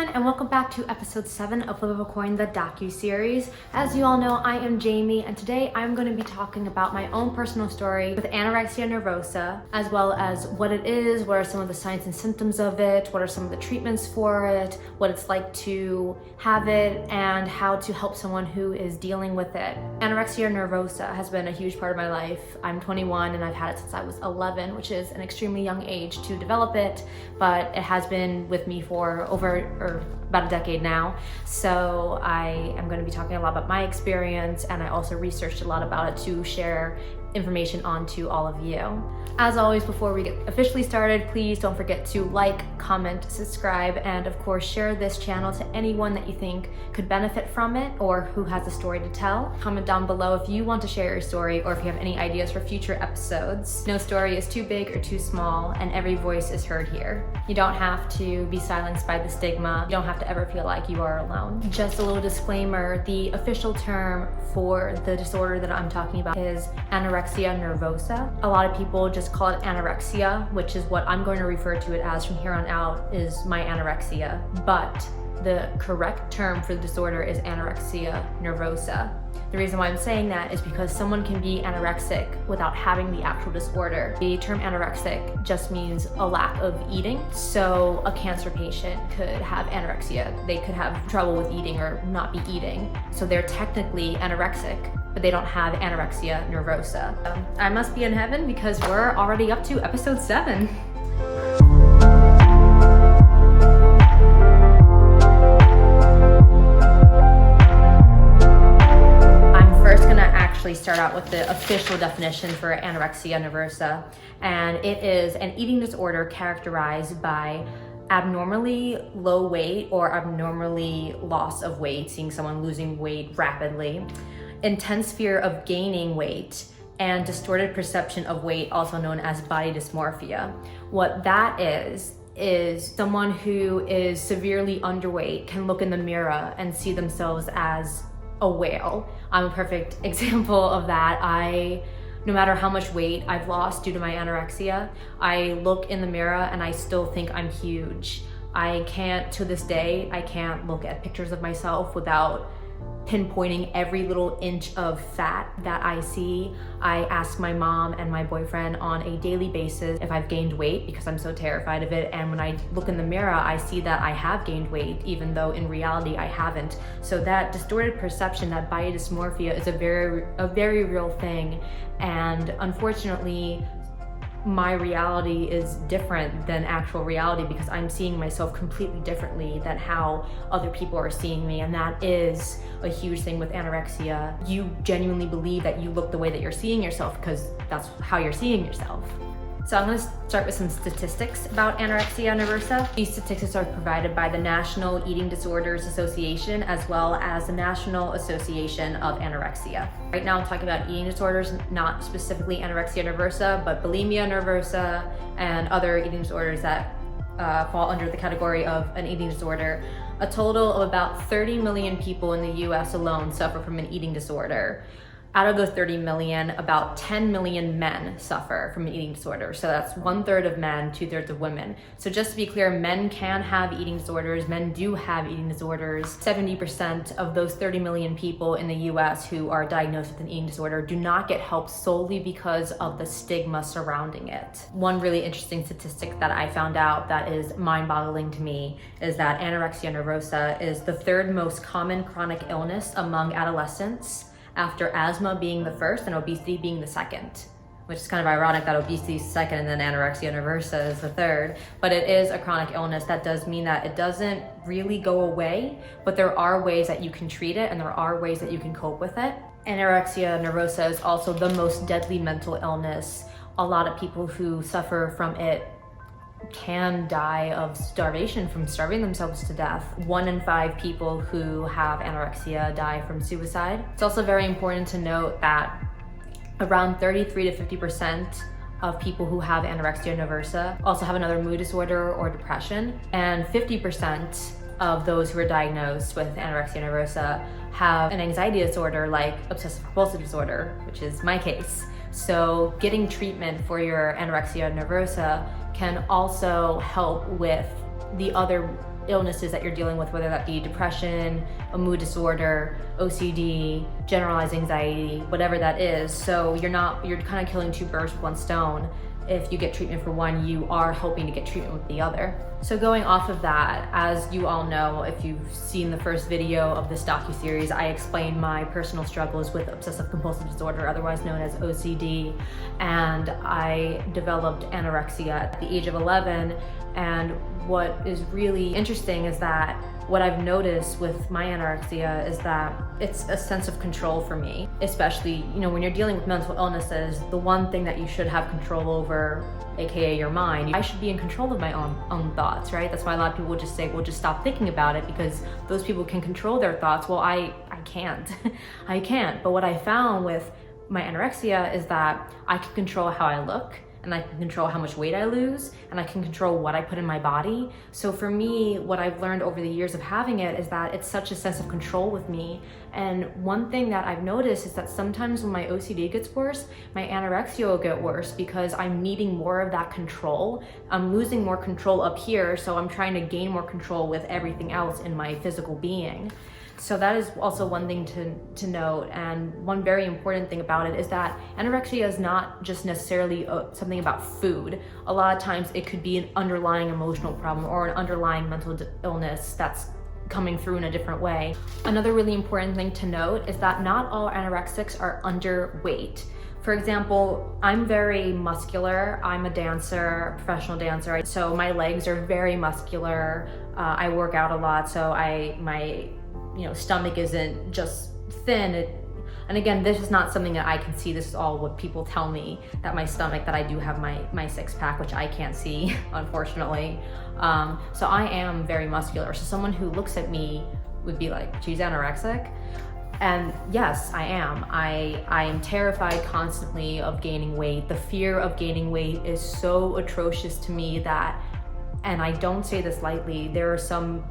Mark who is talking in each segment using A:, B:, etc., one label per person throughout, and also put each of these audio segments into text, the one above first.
A: everyone, and welcome back to episode 7 of Flip of a Coin, the docu-series. As you all know, I am Jamie, and today I'm going to be talking about my own personal story with anorexia nervosa, as well as what it is, what are some of the signs and symptoms of it, what are some of the treatments for it, what it's like to have it, and how to help someone who is dealing with it. Anorexia nervosa has been a huge part of my life. I'm 21 and I've had it since I was 11, which is an extremely young age to develop it, but it has been with me for about a decade now. So I am going to be talking a lot about my experience, and I also researched a lot about it to share information onto all of you. As always, before we get officially started, please don't forget to like, comment, subscribe, and of course share this channel to anyone that you think could benefit from it or who has a story to tell. Comment down below if you want to share your story or if you have any ideas for future episodes. No story is too big or too small, and every voice is heard here. You don't have to be silenced by the stigma. You don't have to ever feel like you are alone. Just a little disclaimer, the official term for the disorder that I'm talking about is anorexia nervosa. A lot of people just call it anorexia, which is what I'm going to refer to it as from here on out, is my anorexia. But the correct term for the disorder is anorexia nervosa. The reason why I'm saying that is because someone can be anorexic without having the actual disorder. The term anorexic just means a lack of eating. So a cancer patient could have anorexia. They could have trouble with eating or not be eating. So they're technically anorexic, but they don't have anorexia nervosa. I must be in heaven because we're already up to episode 7. Start out with the official definition for anorexia nervosa, and it is an eating disorder characterized by abnormally low weight or abnormally loss of weight, seeing someone losing weight rapidly, intense fear of gaining weight, and distorted perception of weight, also known as body dysmorphia. What that is someone who is severely underweight can look in the mirror and see themselves as a whale. I'm a perfect example of that. No matter how much weight I've lost due to my anorexia, I look in the mirror and I still think I'm huge. To this day, I can't look at pictures of myself without pinpointing every little inch of fat that I see. I ask my mom and my boyfriend on a daily basis if I've gained weight because I'm so terrified of it. And when I look in the mirror, I see that I have gained weight, even though in reality I haven't. So that distorted perception, that body dysmorphia, is a very real thing. And unfortunately, my reality is different than actual reality because I'm seeing myself completely differently than how other people are seeing me, and that is a huge thing with anorexia. You genuinely believe that you look the way that you're seeing yourself because that's how you're seeing yourself. So I'm going to start with some statistics about anorexia nervosa. These statistics are provided by the National Eating Disorders Association as well as the National Association of Anorexia. Right now I'm talking about eating disorders, not specifically anorexia nervosa, but bulimia nervosa and other eating disorders that fall under the category of an eating disorder. A total of about 30 million people in the US alone suffer from an eating disorder. Out of those 30 million, about 10 million men suffer from an eating disorder. So that's 1/3 of men, 2/3 of women. So just to be clear, men can have eating disorders. Men do have eating disorders. 70% of those 30 million people in the US who are diagnosed with an eating disorder do not get help solely because of the stigma surrounding it. One really interesting statistic that I found out that is mind-boggling to me is that anorexia nervosa is the 3rd most common chronic illness among adolescents, after asthma being the first and obesity being the second, which is kind of ironic that obesity is second and then anorexia nervosa is the 3rd. But it is a chronic illness. That does mean that it doesn't really go away, but there are ways that you can treat it and there are ways that you can cope with it. Anorexia nervosa is also the most deadly mental illness. A lot of people who suffer from it can die of starvation, from starving themselves to death. 1 in 5 people who have anorexia die from suicide. It's also very important to note that around 33 to 50% of people who have anorexia nervosa also have another mood disorder or depression, and 50% of those who are diagnosed with anorexia nervosa have an anxiety disorder like obsessive compulsive disorder, which is my case. So getting treatment for your anorexia nervosa can also help with the other illnesses that you're dealing with, whether that be depression, a mood disorder, OCD, generalized anxiety, whatever that is. So you're kind of killing two birds with one stone. If you get treatment for one, you are hoping to get treatment with the other. So going off of that, as you all know, if you've seen the first video of this docuseries, I explained my personal struggles with obsessive compulsive disorder, otherwise known as OCD, and I developed anorexia at the age of 11. And what is really interesting is that what I've noticed with my anorexia is that it's a sense of control for me, especially, when you're dealing with mental illnesses, the one thing that you should have control over, AKA your mind, I should be in control of my own thoughts, right? That's why a lot of people would just say, well, just stop thinking about it because those people can control their thoughts. Well, I can't, I can't. But what I found with my anorexia is that I can control how I look, and I can control how much weight I lose, and I can control what I put in my body. So for me, what I've learned over the years of having it is that it's such a sense of control with me. And one thing that I've noticed is that sometimes when my OCD gets worse, my anorexia will get worse because I'm needing more of that control. I'm losing more control up here, so I'm trying to gain more control with everything else in my physical being. So that is also one thing to note, and one very important thing about it is that anorexia is not just necessarily something about food. A lot of times it could be an underlying emotional problem or an underlying mental illness that's coming through in a different way. Another really important thing to note is that not all anorexics are underweight. For example, I'm very muscular. I'm a dancer, professional dancer, so my legs are very muscular. I work out a lot, so my stomach isn't just thin. And again, this is not something that I can see. This is all what people tell me, that my stomach, that I do have my six pack, which I can't see, unfortunately. So I am very muscular. So someone who looks at me would be like, she's anorexic. And yes, I am. I am terrified constantly of gaining weight. The fear of gaining weight is so atrocious to me that, and I don't say this lightly, there are some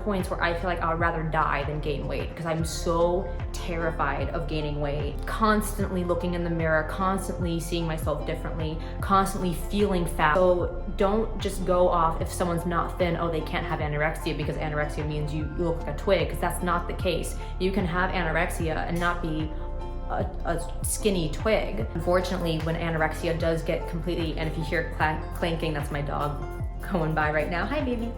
A: points where I feel like I would rather die than gain weight because I'm so terrified of gaining weight. Constantly looking in the mirror, constantly seeing myself differently, constantly feeling fat. So don't just go off if someone's not thin, oh, they can't have anorexia because anorexia means you look like a twig, because that's not the case. You can have anorexia and not be a skinny twig. Unfortunately, when anorexia does get completely, and if you hear clanking, that's my dog going by right now. Hi, baby.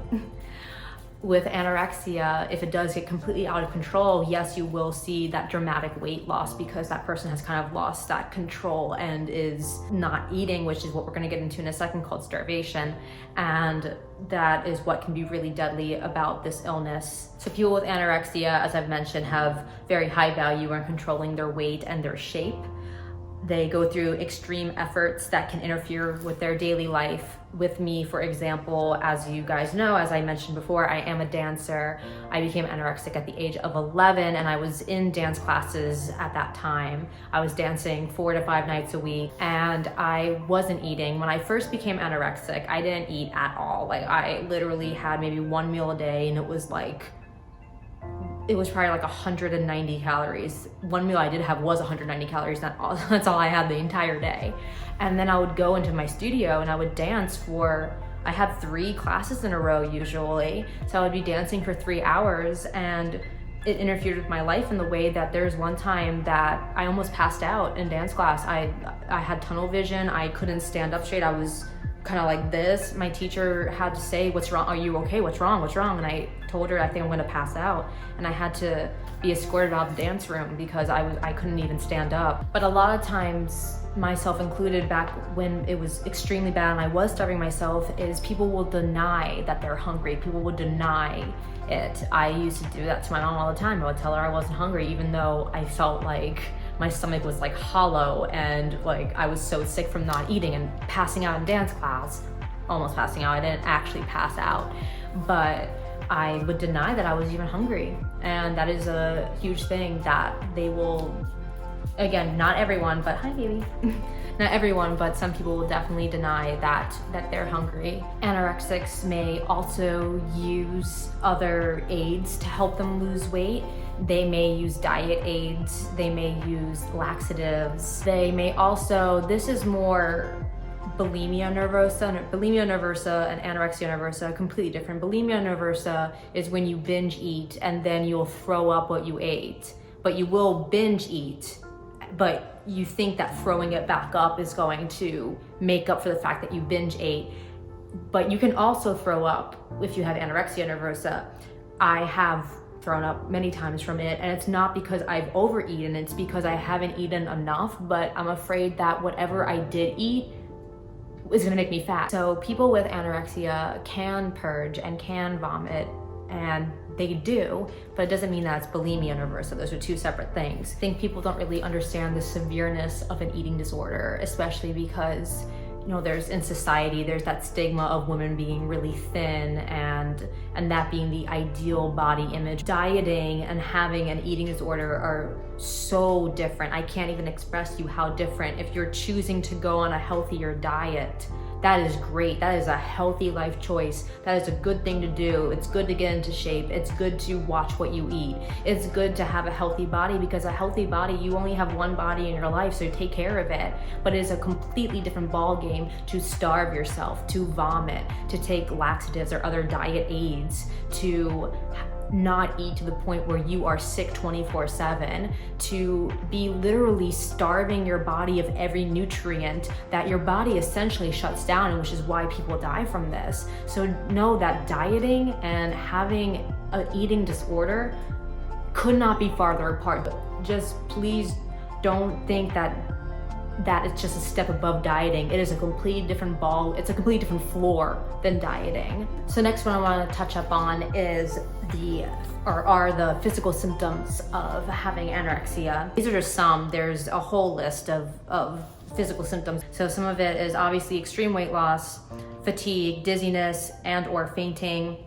A: With anorexia, if it does get completely out of control, yes, you will see that dramatic weight loss because that person has kind of lost that control and is not eating, which is what we're going to get into in a second, called starvation. And that is what can be really deadly about this illness. So people with anorexia, as I've mentioned, have very high value in controlling their weight and their shape. They go through extreme efforts that can interfere with their daily life. With me, for example, as you guys know, as I mentioned before, I am a dancer. I became anorexic at the age of 11, and I was in dance classes at that time. I was dancing 4 to 5 nights a week, and I wasn't eating. When I first became anorexic, I didn't eat at all. Like, I literally had maybe one meal a day, and it was probably like 190 calories. One meal I did have was 190 calories. That's all I had the entire day. And then I would go into my studio and I would dance I had 3 classes in a row usually. So I would be dancing for 3 hours, and it interfered with my life in the way that there's one time that I almost passed out in dance class. I had tunnel vision. I couldn't stand up straight. I was kind of like this. My teacher had to say, "What's wrong? Are you okay? What's wrong? What's wrong?" And I told her, "I think I'm going to pass out." And I had to be escorted out of the dance room because I couldn't even stand up. But a lot of times, myself included, back when it was extremely bad and I was starving myself, is people will deny that they're hungry. People would deny it. I used to do that to my mom all the time. I would tell her I wasn't hungry, even though I felt like my stomach was like hollow and like I was so sick from not eating and passing out in dance class. Almost passing out. I didn't actually pass out, but I would deny that I was even hungry. And that is a huge thing that they will, again, not everyone, but hi baby. Not everyone, but some people will definitely deny that they're hungry. Anorexics may also use other aids to help them lose weight. They may use diet aids, they may use laxatives. They may also, this is more bulimia nervosa. Bulimia nervosa and anorexia nervosa are completely different. Bulimia nervosa is when you binge eat and then you'll throw up what you ate, but you will binge eat, but you think that throwing it back up is going to make up for the fact that you binge ate. But you can also throw up if you have anorexia nervosa. I have thrown up many times from it, and it's not because I've overeaten, it's because I haven't eaten enough, but I'm afraid that whatever I did eat is gonna make me fat. So people with anorexia can purge and can vomit, and they do, but it doesn't mean that it's bulimia nervosa. Those are two separate things. I think people don't really understand the severeness of an eating disorder, especially because there's in society, there's that stigma of women being really thin and that being the ideal body image. Dieting and having an eating disorder are so different. I can't even express to you how different. If you're choosing to go on a healthier diet, that is great. That is a healthy life choice. That is a good thing to do. It's good to get into shape. It's good to watch what you eat. It's good to have a healthy body, because a healthy body, you only have one body in your life, so take care of it. But it is a completely different ball game to starve yourself, to vomit, to take laxatives or other diet aids, to not eat to the point where you are sick 24/7, to be literally starving your body of every nutrient that your body essentially shuts down, and which is why people die from this. So know that dieting and having an eating disorder could not be farther apart. But just please don't think that it's just a step above dieting. It is a completely different ball. It's a completely different floor than dieting. So next one I want to touch up on is are the physical symptoms of having anorexia. These are just some. There's a whole list of physical symptoms. So some of it is obviously extreme weight loss, fatigue, dizziness, and or fainting.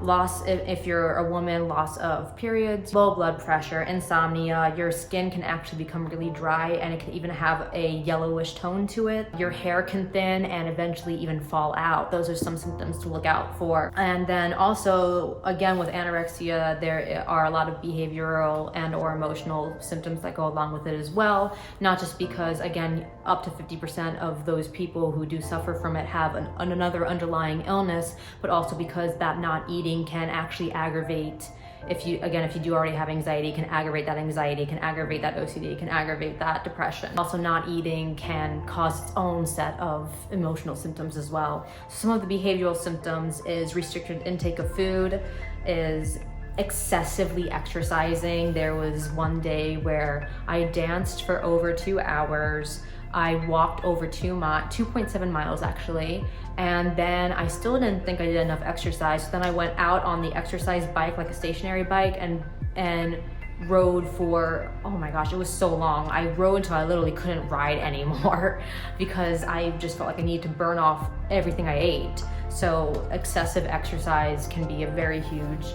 A: Loss, if you're a woman, loss of periods, low blood pressure, insomnia. Your skin can actually become really dry, and it can even have a yellowish tone to it. Your hair can thin and eventually even fall out. Those are some symptoms to look out for. And then also, again, with anorexia, there are a lot of behavioral and or emotional symptoms that go along with it as well. Not just because, again, up to 50% of those people who do suffer from it have another underlying illness, but also because that not eating can actually aggravate, if you do already have anxiety, can aggravate that anxiety, can aggravate that OCD, can aggravate that depression. Also, not eating can cause its own set of emotional symptoms as well. Some of the behavioral symptoms is restricted intake of food, is excessively exercising. There was one day where I danced for over 2 hours. I walked over 2.7 miles actually, and then I still didn't think I did enough exercise. So then I went out on the exercise bike, like a stationary bike, and rode for, oh my gosh, it was so long. I rode until I literally couldn't ride anymore because I just felt like I needed to burn off everything I ate. So excessive exercise can be a very huge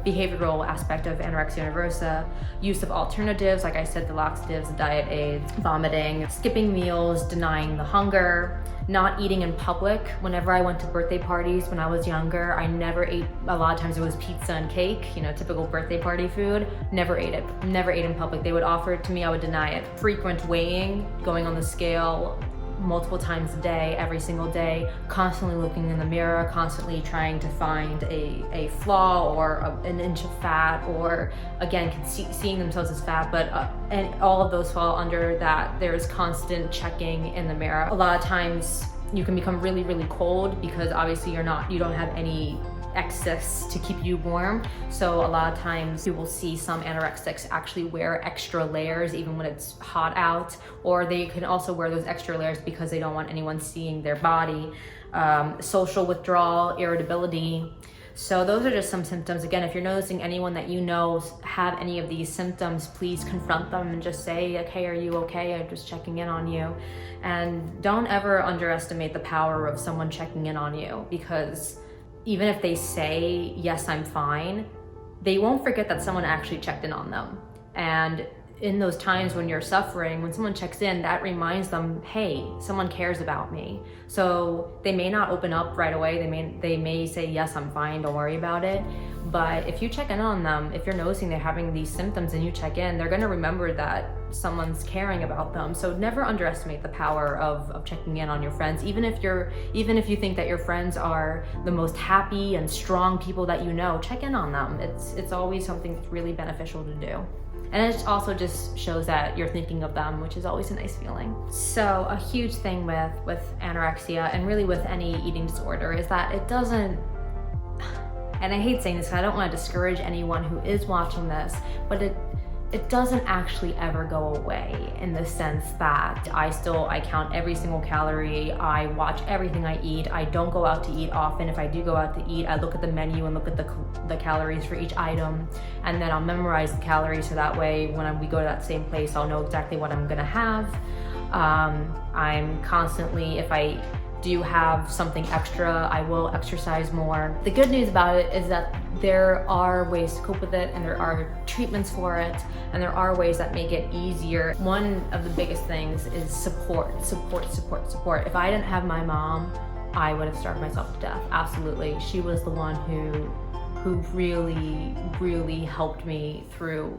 A: behavioral aspect of anorexia nervosa. Use of alternatives, like I said, the laxatives, the diet aids, vomiting, skipping meals, denying the hunger, not eating in public. Whenever I went to birthday parties when I was younger, I never ate. A lot of times it was pizza and cake, typical birthday party food. Never ate it, never ate in public. They would offer it to me, I would deny it. Frequent weighing, going on the scale multiple times a day, every single day, constantly looking in the mirror, constantly trying to find a flaw or an inch of fat, or again, seeing themselves as fat, but and all of those fall under that. There's constant checking in the mirror. A lot of times you can become really, really cold because obviously you don't have any excess to keep you warm. So a lot of times you will see some anorexics actually wear extra layers even when it's hot out, or they can also wear those extra layers because they don't want anyone seeing their body. Social withdrawal, irritability. So those are just some symptoms. Again, if you're noticing anyone that you know have any of these symptoms, please confront them and just say, okay, are you okay? I'm just checking in on you. And don't ever underestimate the power of someone checking in on you, because even if they say, yes, I'm fine, they won't forget that someone actually checked in on them. And in those times when you're suffering, when someone checks in, that reminds them, hey, someone cares about me. So they may not open up right away. They may say, yes, I'm fine, don't worry about it. But if you check in on them, if you're noticing they're having these symptoms and you check in, they're gonna remember that someone's caring about them. So never underestimate the power of checking in on your friends. Even if you think that your friends are the most happy and strong people that you know, check in on them. It's always something that's really beneficial to do. And it also just shows that you're thinking of them, which is always a nice feeling. So a huge thing with anorexia, and really with any eating disorder, is that it doesn't, and I hate saying this because I don't want to discourage anyone who is watching this, but it doesn't actually ever go away, in the sense that I count every single calorie, I watch everything I eat, I don't go out to eat often. If I do go out to eat, I look at the menu and look at the calories for each item, and then I'll memorize the calories, so that way when we go to that same place, I'll know exactly what I'm gonna have. I'm constantly, if I do have something extra, I will exercise more. The good news about it is that there are ways to cope with it, and there are treatments for it, and there are ways that make it easier. One of the biggest things is support. If I didn't have my mom, I would have starved myself to death. Absolutely. She was the one who really helped me through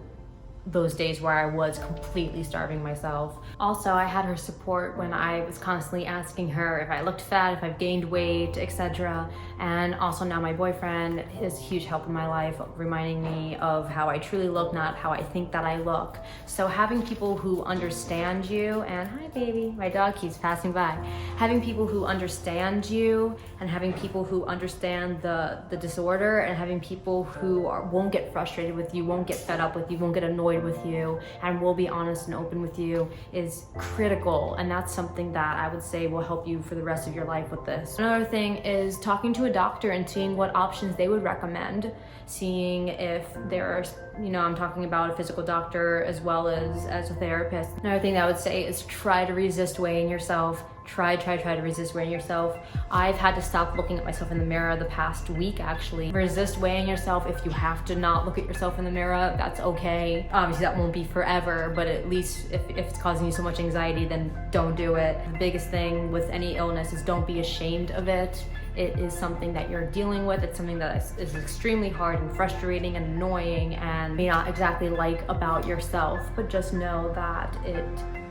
A: those days where I was completely starving myself. Also, I had her support when I was constantly asking her if I looked fat, if I've gained weight, etc. And also now my boyfriend is a huge help in my life, reminding me of how I truly look, not how I think that I look. So having people who understand you, and hi baby, my dog keeps passing by. Having people who understand you, and having people who understand the disorder, and having people who won't get frustrated with you, won't get fed up with you, won't get annoyed with you, and will be honest and open with you, is critical. And that's something that I would say will help you for the rest of your life with this. Another thing is talking to a doctor and seeing what options they would recommend, seeing if there are, I'm talking about a physical doctor as well as a therapist. Another thing that I would say is try to resist weighing yourself. Try to resist weighing yourself. I've had to stop looking at myself in the mirror the past week, actually. Resist weighing yourself. If you have to not look at yourself in the mirror, that's okay. Obviously that won't be forever, but at least if it's causing you so much anxiety, then don't do it. The biggest thing with any illness is don't be ashamed of it. It is something that you're dealing with. It's something that is extremely hard and frustrating and annoying and may not exactly like about yourself, but just know that it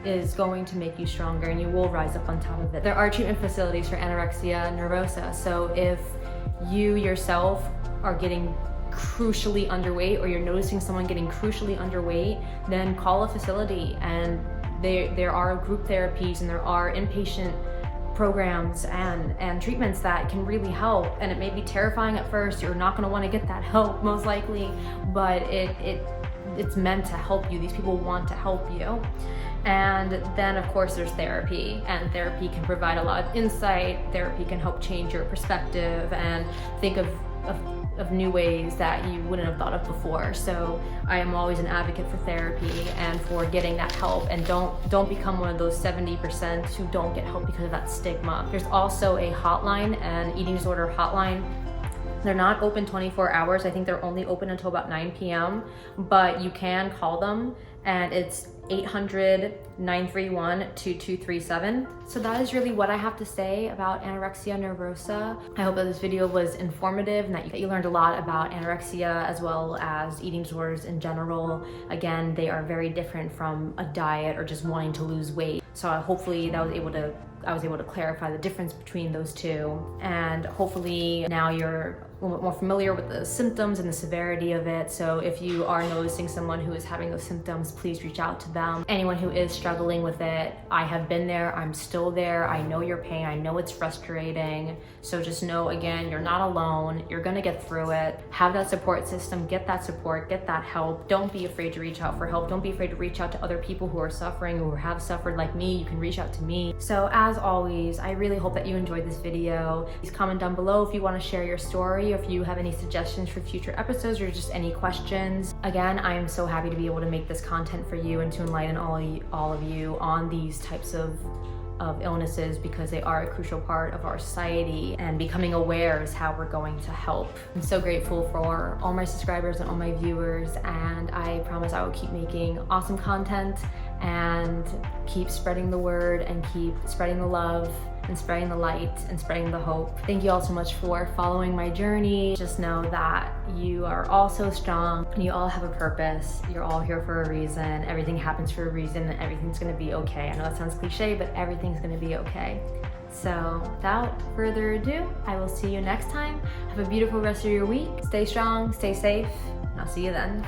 A: is going to make you stronger and you will rise up on top of it. There are treatment facilities for anorexia nervosa. So if you yourself are getting crucially underweight, or you're noticing someone getting crucially underweight, then call a facility, and there are group therapies and there are inpatient programs and treatments that can really help. And it may be terrifying at first, you're not going to want to get that help most likely, but it's meant to help you. These people want to help you. And then of course there's therapy, and therapy can provide a lot of insight. Therapy can help change your perspective and think of new ways that you wouldn't have thought of before. So I am always an advocate for therapy and for getting that help, and don't become one of those 70% who don't get help because of that stigma. There's also a hotline, an eating disorder hotline. They're not open 24 hours. I think they're only open until about 9 p.m., but you can call them, and it's 800-931-2237. So that is really what I have to say about anorexia nervosa. I hope that this video was informative and that you learned a lot about anorexia as well as eating disorders in general. Again, they are very different from a diet or just wanting to lose weight. So hopefully I was able to clarify the difference between those two, and hopefully now you're a little bit more familiar with the symptoms and the severity of it. So if you are noticing someone who is having those symptoms, please reach out to them. Anyone who is struggling with it, I have been there, I'm still there, I know your pain, I know it's frustrating. So just know, again, you're not alone, you're gonna get through it. Have that support system, get that support, get that help. Don't be afraid to reach out for help. Don't be afraid to reach out to other people who are suffering, who have suffered like me. You can reach out to me. So as always, I really hope that you enjoyed this video. Please comment down below if you want to share your story, or if you have any suggestions for future episodes, or just any questions. Again, I am so happy to be able to make this content for you and to enlighten all of you on these types of illnesses, because they are a crucial part of our society, and becoming aware is how we're going to help. I'm so grateful for all my subscribers and all my viewers, and I promise I will keep making awesome content and keep spreading the word and keep spreading the love and spreading the light and spreading the hope. Thank you all so much for following my journey. Just know that you are all so strong and you all have a purpose. You're all here for a reason. Everything happens for a reason and everything's gonna be okay. I know that sounds cliche, but everything's gonna be okay. So without further ado, I will see you next time. Have a beautiful rest of your week. Stay strong, stay safe, and I'll see you then.